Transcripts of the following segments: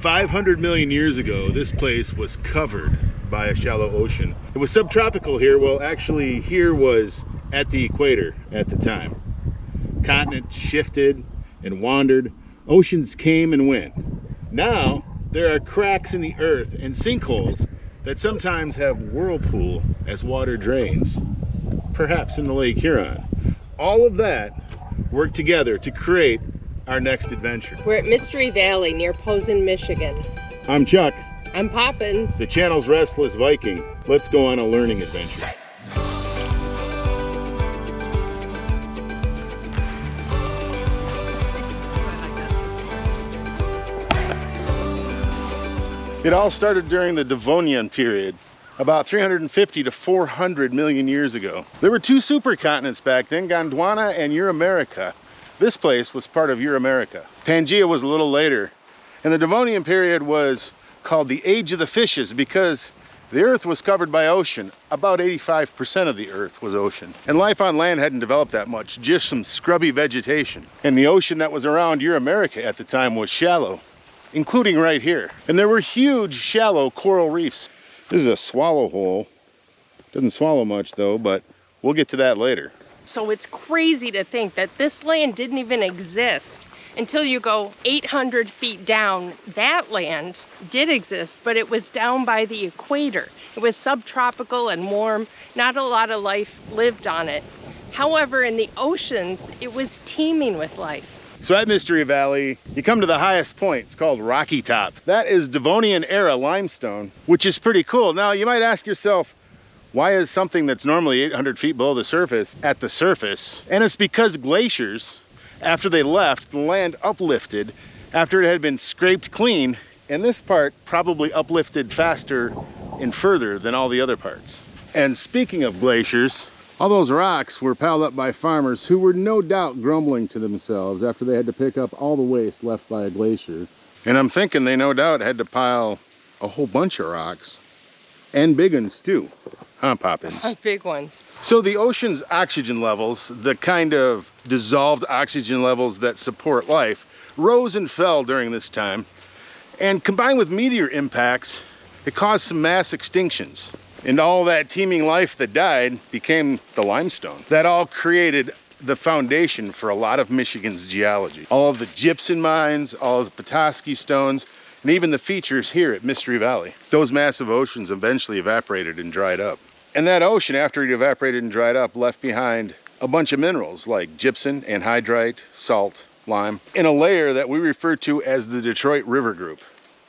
500 million years ago, this place was covered by a shallow ocean. It was subtropical here. Well, actually here was at the equator at the time. Continents shifted and wandered. Oceans came and went. Now there are cracks in the earth and sinkholes that sometimes have whirlpool as water drains, perhaps in the Lake Huron. All of that work together to create our next adventure. We're at Mystery Valley near Posen, Michigan. I'm Chuck. I'm Poppins. The channel's Restless Viking. Let's go on a learning adventure. It all started during the Devonian period, about 350 to 400 million years ago. There were two supercontinents back then, Gondwana and Euramerica. This place was part of Euramerica. Pangaea was a little later, and the Devonian period was called the Age of the Fishes because the earth was covered by ocean. About 85% of the earth was ocean. And life on land hadn't developed that much, just some scrubby vegetation. And the ocean that was around Euramerica at the time was shallow, including right here. And there were huge shallow coral reefs. This is a swallow hole. Doesn't swallow much though, but we'll get to that later. So it's crazy to think that this land didn't even exist until you go 800 feet down. That land did exist, but it was down by the equator. It was subtropical and warm. Not a lot of life lived on it. However, in the oceans, it was teeming with life. So at Mystery Valley, you come to the highest point. It's called Rocky Top. That is Devonian era limestone, which is pretty cool. Now you might ask yourself, why is something that's normally 800 feet below the surface at the surface? And it's because glaciers, after they left, the land uplifted after it had been scraped clean, and this part probably uplifted faster and further than all the other parts. And speaking of glaciers, all those rocks were piled up by farmers who were no doubt grumbling to themselves after they had to pick up all the waste left by a glacier. And I'm thinking they no doubt had to pile a whole bunch of rocks, and big ones too. Huh, Poppins? Big ones. So the ocean's oxygen levels, the kind of dissolved oxygen levels that support life, rose and fell during this time. And combined with meteor impacts, it caused some mass extinctions. And all that teeming life that died became the limestone. That all created the foundation for a lot of Michigan's geology. All of the gypsum mines, all of the Petoskey stones, and even the features here at Mystery Valley. Those massive oceans eventually evaporated and dried up. And that ocean, after it evaporated and dried up, left behind a bunch of minerals like gypsum, anhydrite, salt, lime, in a layer that we refer to as the Detroit River Group.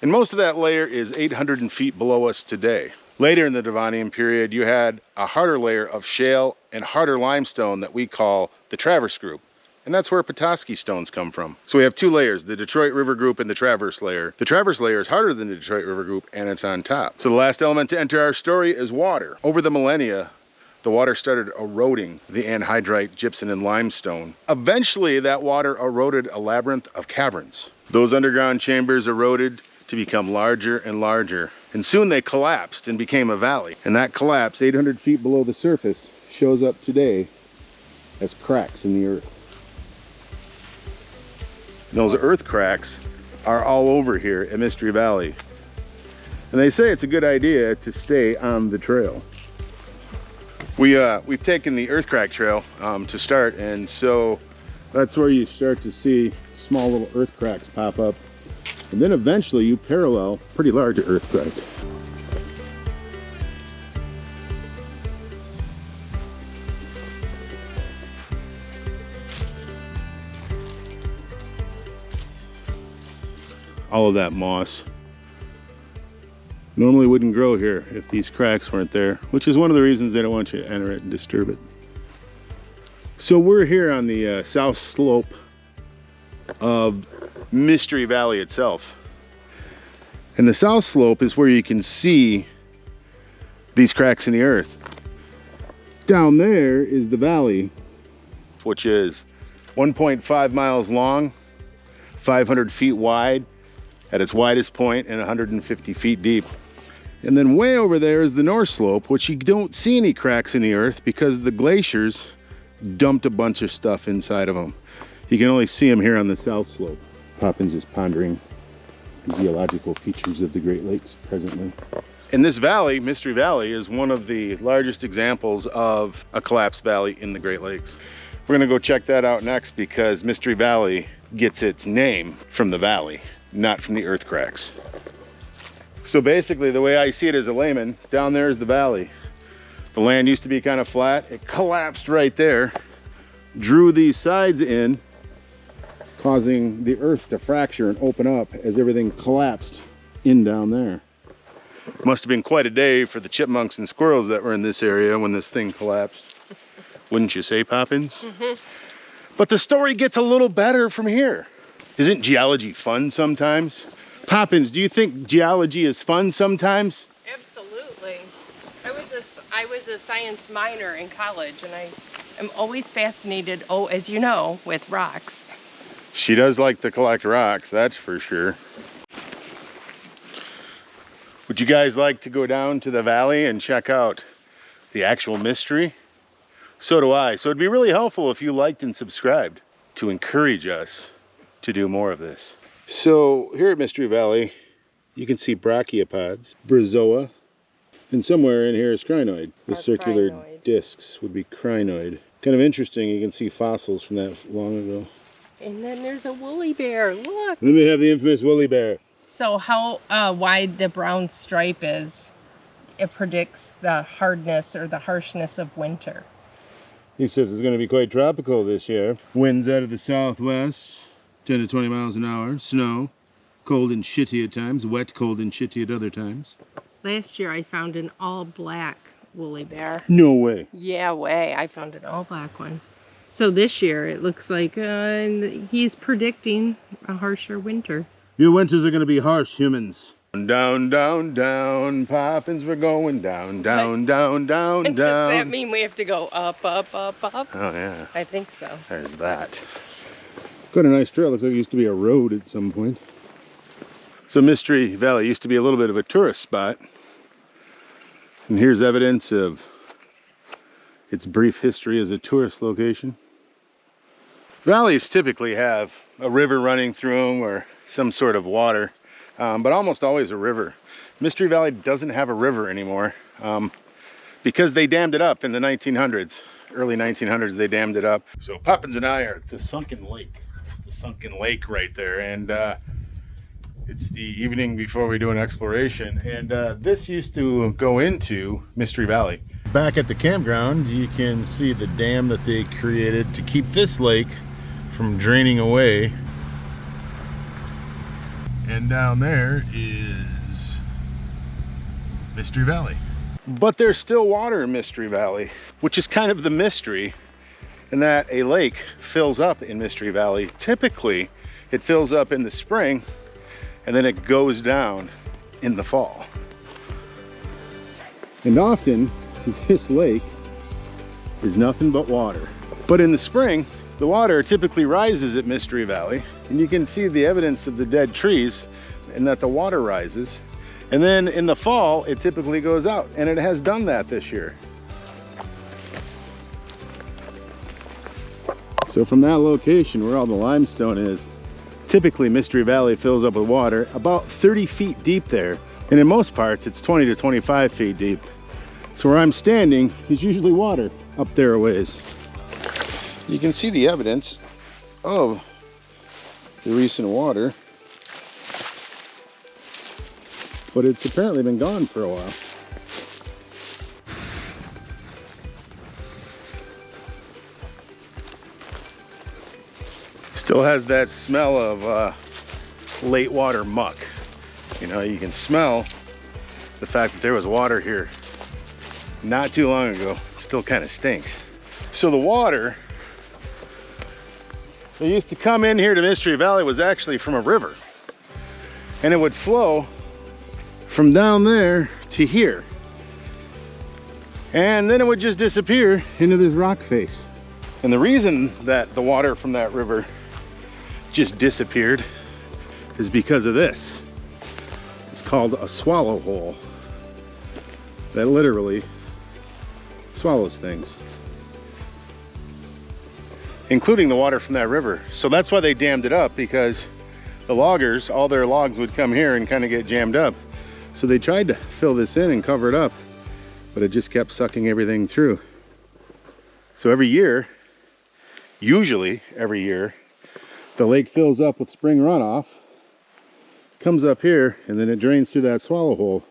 And most of that layer is 800 feet below us today. Later in the Devonian period, you had a harder layer of shale and harder limestone that we call the Traverse Group. And that's where Petoskey stones come from. So we have two layers, the Detroit River Group and the Traverse layer. The Traverse layer is harder than the Detroit River Group, and it's on top. So the last element to enter our story is water. Over the millennia, the water started eroding the anhydrite, gypsum, and limestone. Eventually, that water eroded a labyrinth of caverns. Those underground chambers eroded to become larger and larger. And soon they collapsed and became a valley. And that collapse, 800 feet below the surface, shows up today as cracks in the earth. And those earth cracks are all over here at Mystery Valley. And they say it's a good idea to stay on the trail. We've taken the earth crack trail to start, and so that's where you start to see small little earth cracks pop up. And then eventually you parallel pretty large earth crack. All of that moss normally wouldn't grow here if these cracks weren't there, which is one of the reasons they don't want you to enter it and disturb it. So we're here on the south slope of Mystery Valley itself. And the south slope is where you can see these cracks in the earth. Down there is the valley, which is 1.5 miles long, 500 feet wide at its widest point, and 150 feet deep. And then way over there is the north slope, which you don't see any cracks in the earth because the glaciers dumped a bunch of stuff inside of them. You can only see them here on the south slope. Poppins is pondering geological features of the Great Lakes presently. And this valley, Mystery Valley, is one of the largest examples of a collapsed valley in the Great Lakes. We're gonna go check that out next because Mystery Valley gets its name from the valley, not from the earth cracks. So basically, the way I see it as a layman, down there is the valley. The land used to be kind of flat. It collapsed right there, drew these sides in, causing the earth to fracture and open up as everything collapsed in down there. Must have been quite a day for the chipmunks and squirrels that were in this area when this thing collapsed. Wouldn't you say, Poppins? Mm-hmm. But the story gets a little better from here. Isn't geology fun sometimes? Poppins, do you think geology is fun sometimes? Absolutely. I was a science minor in college, and I am always fascinated, as you know, with rocks. She does like to collect rocks, that's for sure. Would you guys like to go down to the valley and check out the actual mystery? So do I. So it'd be really helpful if you liked and subscribed to encourage us to do more of this. So here at Mystery Valley, you can see brachiopods, bryozoa, and somewhere in here is crinoid. The circular discs would be crinoid. Kind of interesting, you can see fossils from that long ago. And then there's a woolly bear, look! And then we have the infamous woolly bear. So how wide the brown stripe is, it predicts the hardness or the harshness of winter. He says it's going to be quite tropical this year. Winds out of the southwest, 10 to 20 miles an hour. Snow, cold and shitty at times, wet, cold and shitty at other times. Last year I found an all-black woolly bear. No way. Yeah, way. I found an all-black one. So this year it looks like he's predicting a harsher winter. Your winters are going to be harsh, humans. Down, down, down, Poppins, we're going down, down, down, down, and down. Does that mean we have to go up, up, up, up? Oh, yeah. I think so. There's that. Quite a nice trail. Looks like it used to be a road at some point. So Mystery Valley used to be a little bit of a tourist spot. And here's evidence of its brief history as a tourist location. Valleys typically have a river running through them or some sort of water, but almost always a river. Mystery Valley doesn't have a river anymore because they dammed it up in the 1900s. Early 1900s, they dammed it up. So Poppins and I are at the Sunken Lake. It's the Sunken Lake right there, and it's the evening before we do an exploration. And this used to go into Mystery Valley. Back at the campground, you can see the dam that they created to keep this lake from draining away. And down there is Mystery Valley. But there's still water in Mystery Valley, which is kind of the mystery, in that a lake fills up in Mystery Valley. Typically, it fills up in the spring, and then it goes down in the fall. And often, this lake is nothing but water. But in the spring, the water typically rises at Mystery Valley, and you can see the evidence of the dead trees and that the water rises. And then in the fall, it typically goes out, and it has done that this year. So from that location where all the limestone is, typically Mystery Valley fills up with water about 30 feet deep there. And in most parts, it's 20 to 25 feet deep. So where I'm standing is usually water up there a ways. You can see the evidence of the recent water, but it's apparently been gone for a while. Still has that smell of late water muck. You know, you can smell the fact that there was water here not too long ago. It still kind of stinks. So the water that used to come in here to Mystery Valley was actually from a river, and it would flow from down there to here, and then it would just disappear into this rock face. And the reason that the water from that river just disappeared is because of this. It's called a swallow hole that literally swallows things, including the water from that river. So that's why they dammed it up, because the loggers, all their logs would come here and kind of get jammed up. So they tried to fill this in and cover it up, but it just kept sucking everything through. So every year, usually every year, the lake fills up with spring runoff, comes up here, and then it drains through that swallow hole.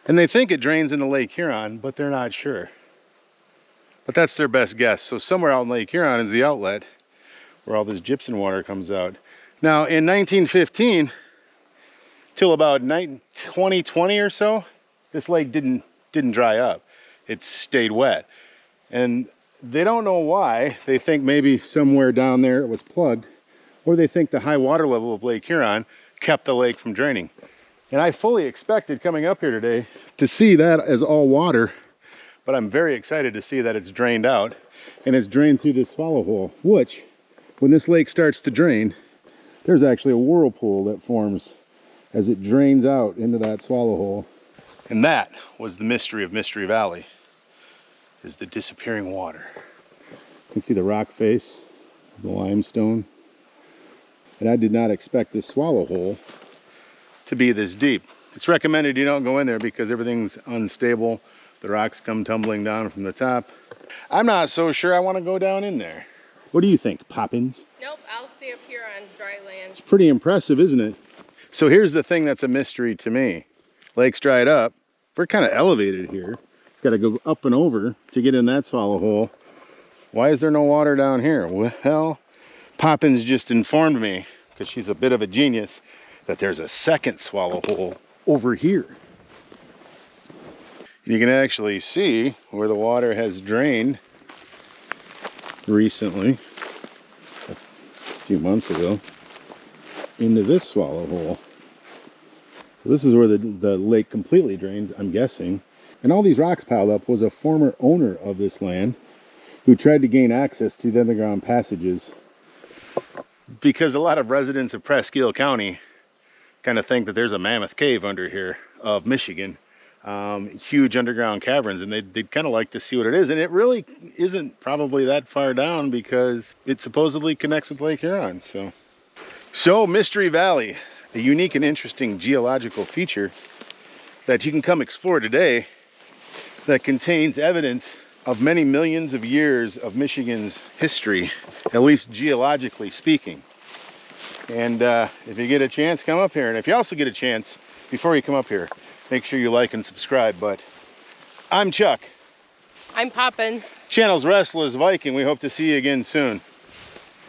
And they think it drains into Lake Huron, but they're not sure. But that's their best guess. So somewhere out in Lake Huron is the outlet where all this gypsum water comes out. Now in 1915, till about 2020 or so, this lake didn't dry up. It stayed wet. And they don't know why. They think maybe somewhere down there it was plugged, or they think the high water level of Lake Huron kept the lake from draining. And I fully expected coming up here today to see that as all water, but I'm very excited to see that it's drained out and it's drained through this swallow hole, which when this lake starts to drain, there's actually a whirlpool that forms as it drains out into that swallow hole. And that was the mystery of Mystery Valley, is the disappearing water. You can see the rock face, the limestone. And I did not expect this swallow hole to be this deep. It's recommended you don't go in there because everything's unstable. The rocks come tumbling down from the top. I'm not so sure I want to go down in there. What do you think, Poppins? Nope, I'll stay up here on dry land. It's pretty impressive, isn't it? So here's the thing that's a mystery to me. Lake's dried up. We're kind of elevated here. It's got to go up and over to get in that swallow hole. Why is there no water down here? Well, Poppins just informed me, because she's a bit of a genius, that there's a second swallow hole over here. You can actually see where the water has drained recently, a few months ago, into this swallow hole. So this is where the lake completely drains, I'm guessing. And all these rocks piled up was a former owner of this land who tried to gain access to the underground passages, because a lot of residents of Presque Isle County kind of think that there's a mammoth cave under here of Michigan. Huge underground caverns, and they'd kind of like to see what it is. And it really isn't probably that far down because it supposedly connects with Lake Huron. So Mystery Valley, a unique and interesting geological feature that you can come explore today that contains evidence of many millions of years of Michigan's history, at least geologically speaking. And if you get a chance, come up here. And if you also get a chance, before you come up here, make sure you like and subscribe. But I'm Chuck. I'm Poppins. Channel's Restless Viking. We hope to see you again soon.